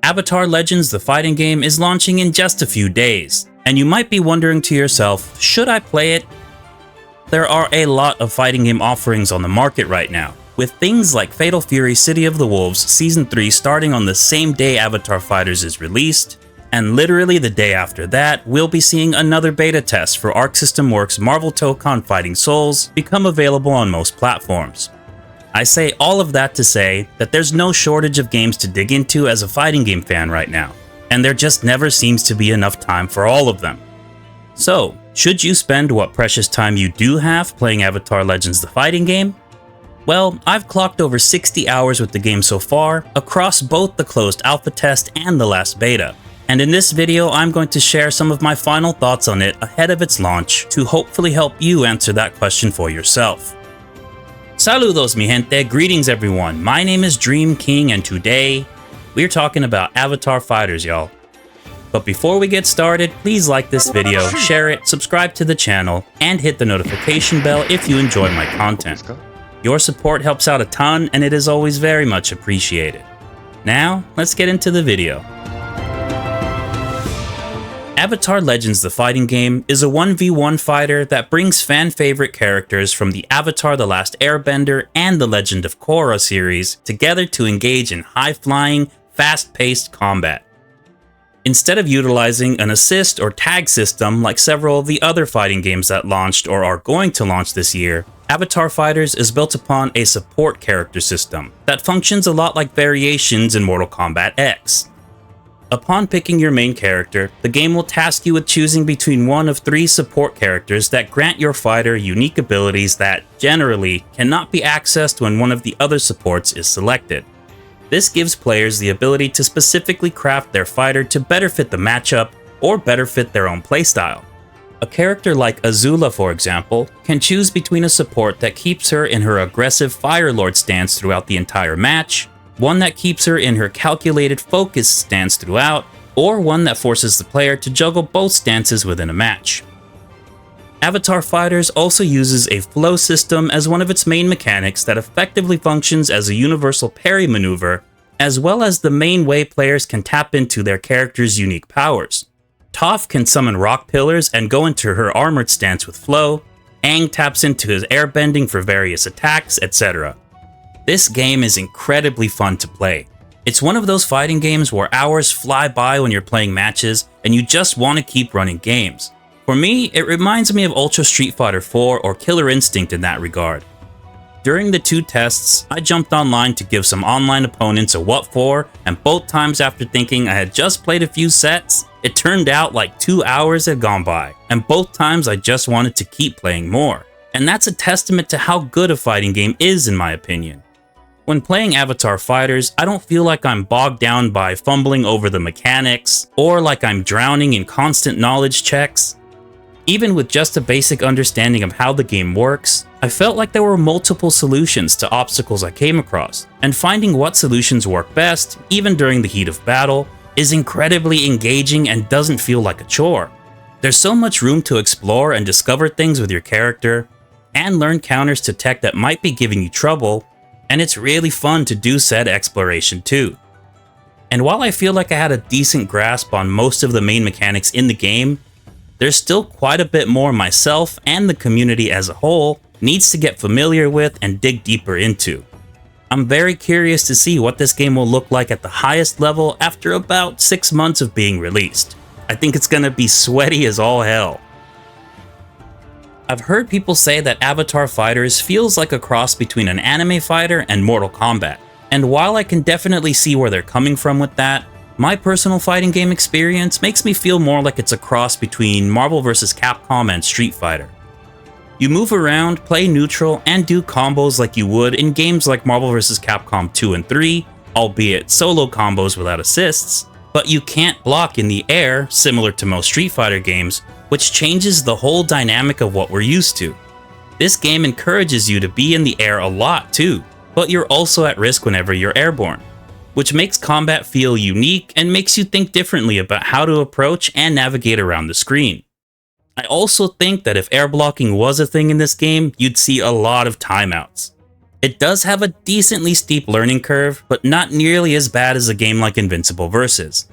Avatar Legends the fighting game is launching in just a few days, and you might be wondering to yourself, should I play it? There are a lot of fighting game offerings on the market right now, with things like Fatal Fury City of the Wolves Season 3 starting on the same day Avatar Fighters is released, and literally the day after that, we'll be seeing another beta test for Arc System Works' Marvel Tokon Fighting Souls become available on most platforms. I say all of that to say that there's no shortage of games to dig into as a fighting game fan right now, and there just never seems to be enough time for all of them. So, should you spend what precious time you do have playing Avatar Legends the fighting game? Well, I've clocked over 60 hours with the game so far, across both the closed alpha test and the last beta, and in this video I'm going to share some of my final thoughts on it ahead of its launch to hopefully help you answer that question for yourself. Saludos mi gente, greetings everyone, my name is Dream King and today, we're talking about Avatar Fighters, y'all. But before we get started, please like this video, share it, subscribe to the channel, and hit the notification bell if you enjoy my content. Your support helps out a ton and it is always very much appreciated. Now, let's get into the video. Avatar Legends the fighting game is a 1v1 fighter that brings fan-favorite characters from the Avatar The Last Airbender and the Legend of Korra series together to engage in high-flying, fast-paced combat. Instead of utilizing an assist or tag system like several of the other fighting games that launched or are going to launch this year, Avatar Fighters is built upon a support character system that functions a lot like variations in Mortal Kombat X. Upon picking your main character, the game will task you with choosing between one of 3 support characters that grant your fighter unique abilities that, generally, cannot be accessed when one of the other supports is selected. This gives players the ability to specifically craft their fighter to better fit the matchup or better fit their own playstyle. A character like Azula, for example, can choose between a support that keeps her in her aggressive Fire Lord stance throughout the entire match, one that keeps her in her calculated focus stance throughout, or one that forces the player to juggle both stances within a match. Avatar Fighters also uses a flow system as one of its main mechanics that effectively functions as a universal parry maneuver, as well as the main way players can tap into their character's unique powers. Toph can summon rock pillars and go into her armored stance with flow, Aang taps into his airbending for various attacks, etc. This game is incredibly fun to play. It's one of those fighting games where hours fly by when you're playing matches and you just want to keep running games. For me, it reminds me of Ultra Street Fighter 4 or Killer Instinct in that regard. During the 2 tests, I jumped online to give some online opponents a what for, and both times after thinking I had just played a few sets, it turned out like 2 hours had gone by, and both times I just wanted to keep playing more. And that's a testament to how good a fighting game is in my opinion. When playing Avatar Fighters, I don't feel like I'm bogged down by fumbling over the mechanics, or like I'm drowning in constant knowledge checks. Even with just a basic understanding of how the game works, I felt like there were multiple solutions to obstacles I came across, and finding what solutions work best, even during the heat of battle, is incredibly engaging and doesn't feel like a chore. There's so much room to explore and discover things with your character, and learn counters to tech that might be giving you trouble, and it's really fun to do said exploration too. And while I feel like I had a decent grasp on most of the main mechanics in the game, there's still quite a bit more myself and the community as a whole needs to get familiar with and dig deeper into. I'm very curious to see what this game will look like at the highest level after about 6 months of being released. I think it's gonna be sweaty as all hell. I've heard people say that Avatar Fighters feels like a cross between an anime fighter and Mortal Kombat, and while I can definitely see where they're coming from with that, my personal fighting game experience makes me feel more like it's a cross between Marvel vs. Capcom and Street Fighter. You move around, play neutral, and do combos like you would in games like Marvel vs. Capcom 2 and 3, albeit solo combos without assists, but you can't block in the air, similar to most Street Fighter games, which changes the whole dynamic of what we're used to. This game encourages you to be in the air a lot too, but you're also at risk whenever you're airborne, which makes combat feel unique and makes you think differently about how to approach and navigate around the screen. I also think that if air blocking was a thing in this game, you'd see a lot of timeouts. It does have a decently steep learning curve, but not nearly as bad as a game like Invincible Versus.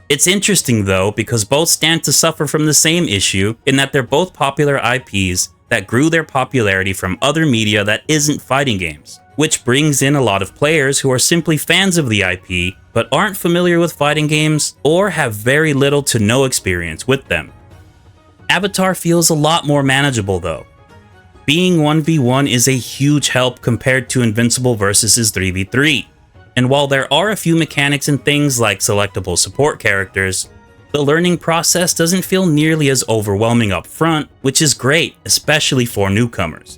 It's interesting though, because both stand to suffer from the same issue in that they're both popular IPs that grew their popularity from other media that isn't fighting games, which brings in a lot of players who are simply fans of the IP but aren't familiar with fighting games or have very little to no experience with them. Avatar feels a lot more manageable though. Being 1v1 is a huge help compared to Invincible Versus' 3v3. And while there are a few mechanics and things like selectable support characters, the learning process doesn't feel nearly as overwhelming up front, which is great, especially for newcomers.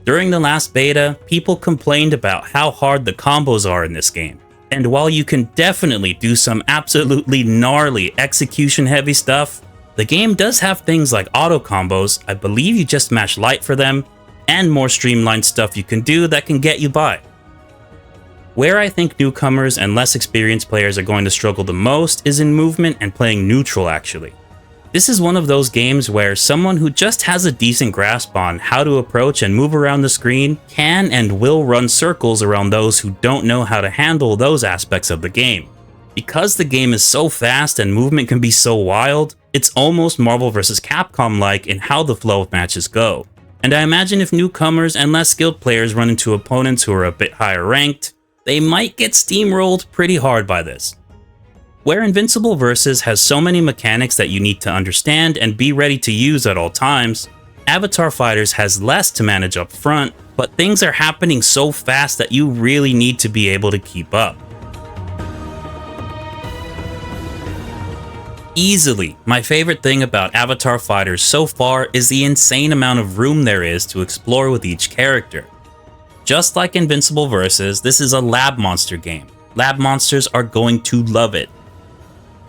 During the last beta, people complained about how hard the combos are in this game. And while you can definitely do some absolutely gnarly execution-heavy stuff, the game does have things like auto combos, I believe you just mash light for them, and more streamlined stuff you can do that can get you by. Where I think newcomers and less experienced players are going to struggle the most is in movement and playing neutral actually. This is one of those games where someone who just has a decent grasp on how to approach and move around the screen can and will run circles around those who don't know how to handle those aspects of the game. Because the game is so fast and movement can be so wild, it's almost Marvel vs. Capcom-like in how the flow of matches go. And I imagine if newcomers and less skilled players run into opponents who are a bit higher ranked, they might get steamrolled pretty hard by this. Where Invincible Versus has so many mechanics that you need to understand and be ready to use at all times, Avatar Fighters has less to manage up front, but things are happening so fast that you really need to be able to keep up. Easily, my favorite thing about Avatar Fighters so far is the insane amount of room there is to explore with each character. Just like Invincible Versus, this is a lab monster game. Lab monsters are going to love it.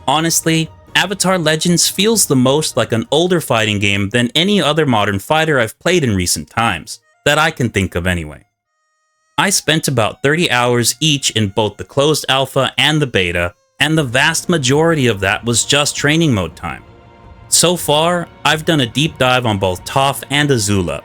Honestly, Avatar Legends feels the most like an older fighting game than any other modern fighter I've played in recent times, that I can think of anyway. I spent about 30 hours each in both the closed alpha and the beta, and the vast majority of that was just training mode time. So far, I've done a deep dive on both Toph and Azula.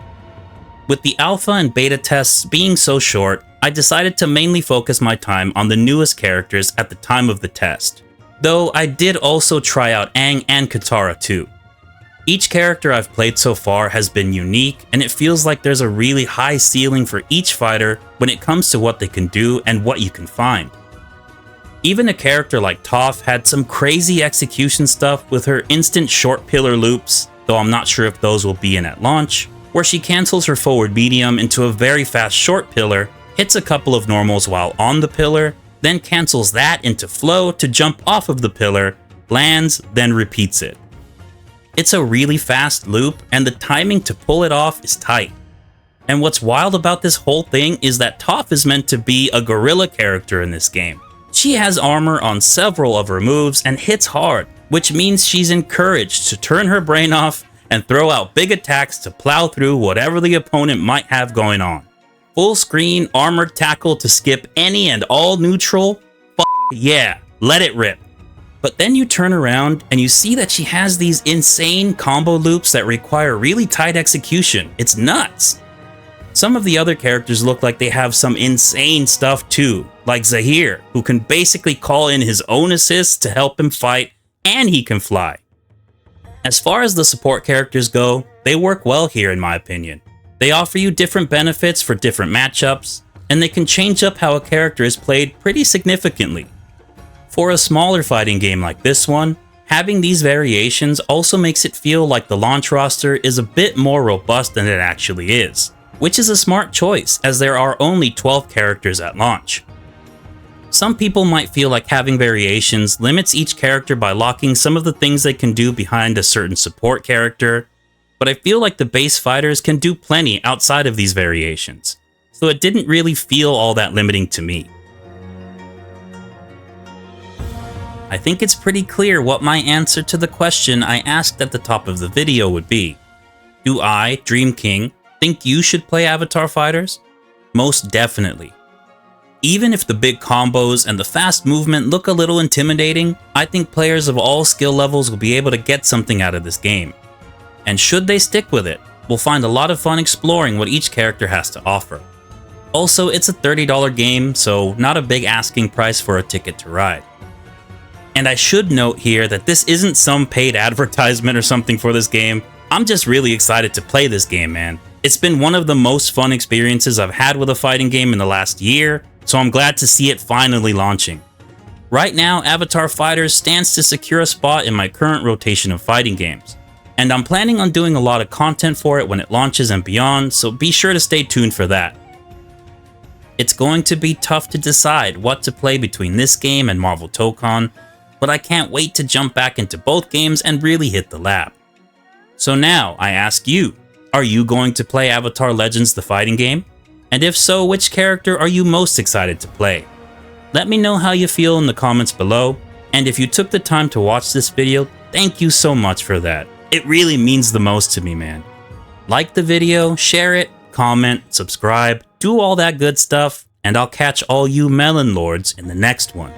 With the alpha and beta tests being so short, I decided to mainly focus my time on the newest characters at the time of the test. Though I did also try out Aang and Katara too. Each character I've played so far has been unique, and it feels like there's a really high ceiling for each fighter when it comes to what they can do and what you can find. Even a character like Toph had some crazy execution stuff with her instant short pillar loops, though I'm not sure if those will be in at launch, where she cancels her forward medium into a very fast short pillar, hits a couple of normals while on the pillar, then cancels that into flow to jump off of the pillar, lands, then repeats it. It's a really fast loop, and the timing to pull it off is tight. And what's wild about this whole thing is that Toph is meant to be a gorilla character in this game. She has armor on several of her moves and hits hard, which means she's encouraged to turn her brain off and throw out big attacks to plow through whatever the opponent might have going on. Full screen armored tackle to skip any and all neutral? Yeah, let it rip. But then you turn around and you see that she has these insane combo loops that require really tight execution. It's nuts. Some of the other characters look like they have some insane stuff too, like Zahir, who can basically call in his own assists to help him fight, and he can fly. As far as the support characters go, they work well here in my opinion. They offer you different benefits for different matchups, and they can change up how a character is played pretty significantly. For a smaller fighting game like this one, having these variations also makes it feel like the launch roster is a bit more robust than it actually is, which is a smart choice as there are only 12 characters at launch. Some people might feel like having variations limits each character by locking some of the things they can do behind a certain support character, but I feel like the base fighters can do plenty outside of these variations, so it didn't really feel all that limiting to me. I think it's pretty clear what my answer to the question I asked at the top of the video would be. Do I, Dream King, think you should play Avatar Fighters? Most definitely. Even if the big combos and the fast movement look a little intimidating, I think players of all skill levels will be able to get something out of this game. And should they stick with it, we'll find a lot of fun exploring what each character has to offer. Also, it's a $30 game, so not a big asking price for a ticket to ride. And I should note here that this isn't some paid advertisement or something for this game. I'm just really excited to play this game, man. It's been one of the most fun experiences I've had with a fighting game in the last year, so I'm glad to see it finally launching. Right now, Avatar Fighters stands to secure a spot in my current rotation of fighting games, and I'm planning on doing a lot of content for it when it launches and beyond, so be sure to stay tuned for that. It's going to be tough to decide what to play between this game and Marvel Tokon, but I can't wait to jump back into both games and really hit the lab. So now, I ask you, are you going to play Avatar Legends the fighting game? And if so, which character are you most excited to play? Let me know how you feel in the comments below, and if you took the time to watch this video, thank you so much for that. It really means the most to me, man. Like the video, share it, comment, subscribe, do all that good stuff, and I'll catch all you melon lords in the next one.